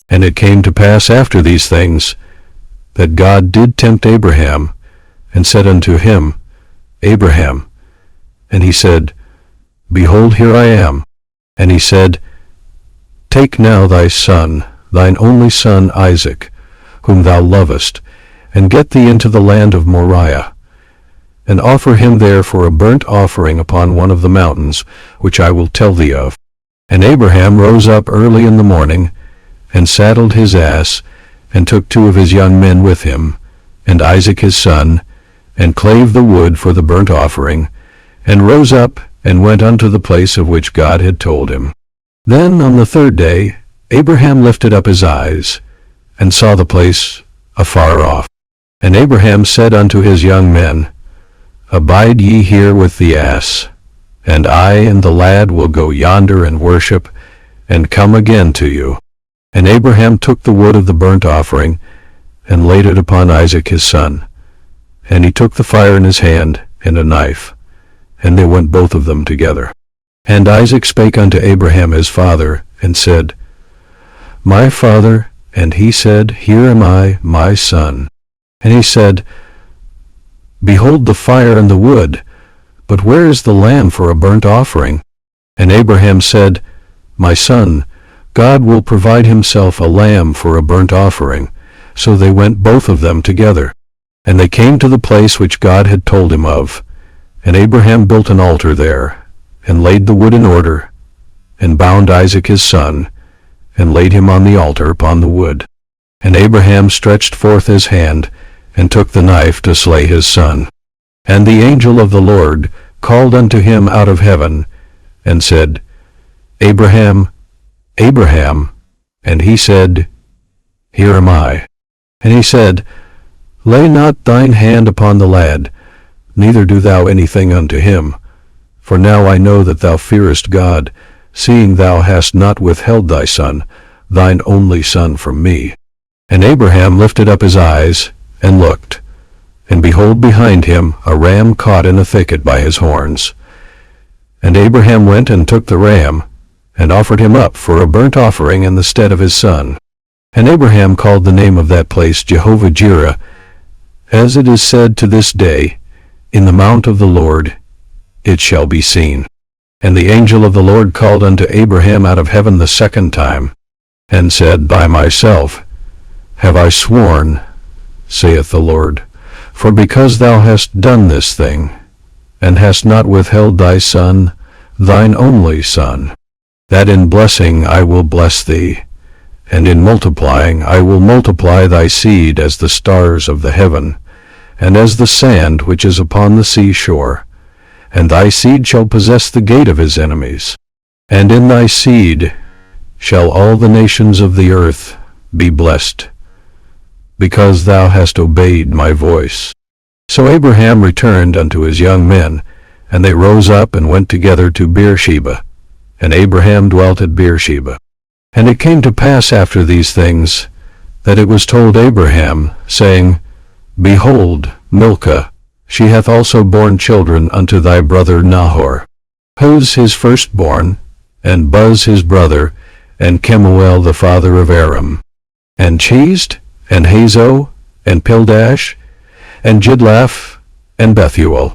And it came to pass after these things, that God did tempt Abraham, and said unto him, Abraham. And he said, Behold, here I am. And he said, Take now thy son, thine only son Isaac, whom thou lovest, and get thee into the land of Moriah, and offer him there for a burnt offering upon one of the mountains, which I will tell thee of. And Abraham rose up early in the morning, and saddled his ass, and took 2 of his young men with him, and Isaac his son, and clave the wood for the burnt offering, and rose up, and went unto the place of which God had told him. Then on the 3rd day Abraham lifted up his eyes, and saw the place afar off. And Abraham said unto his young men, Abide ye here with the ass, and I and the lad will go yonder and worship, and come again to you. And Abraham took the wood of the burnt offering, and laid it upon Isaac his son. And he took the fire in his hand, and a knife, and they went both of them together. And Isaac spake unto Abraham his father, and said, My father. And he said, Here am I, my son. And he said, Behold the fire and the wood, but where is the lamb for a burnt offering? And Abraham said, My son, God will provide himself a lamb for a burnt offering. So they went both of them together. And they came to the place which God had told him of. And Abraham built an altar there, and laid the wood in order, and bound Isaac his son, and laid him on the altar upon the wood. And Abraham stretched forth his hand, and took the knife to slay his son. And the angel of the Lord called unto him out of heaven, and said, Abraham, Abraham. And he said, Here am I. And he said, Lay not thine hand upon the lad, neither do thou anything unto him. For now I know that thou fearest God, seeing thou hast not withheld thy son, thine only son, from me. And Abraham lifted up his eyes, and looked, and behold, behind him a ram caught in a thicket by his horns. And Abraham went and took the ram, and offered him up for a burnt offering in the stead of his son. And Abraham called the name of that place Jehovah-Jireh, as it is said to this day, In the mount of the Lord it shall be seen. And the angel of the Lord called unto Abraham out of heaven the 2nd time, and said, By myself have I sworn, saith the Lord, for because thou hast done this thing, and hast not withheld thy son, thine only son, that in blessing I will bless thee, and in multiplying I will multiply thy seed as the stars of the heaven, and as the sand which is upon the sea shore. And thy seed shall possess the gate of his enemies. And in thy seed shall all the nations of the earth be blessed, because thou hast obeyed my voice. So Abraham returned unto his young men, and they rose up and went together to Beersheba. And Abraham dwelt at Beersheba. And it came to pass after these things, that it was told Abraham, saying, Behold, Milcah, she hath also borne children unto thy brother Nahor, Huz his firstborn, and Buz his brother, and Kemuel the father of Aram, and Chizd, and Hazo, and Pildash, and Jidlaph, and Bethuel.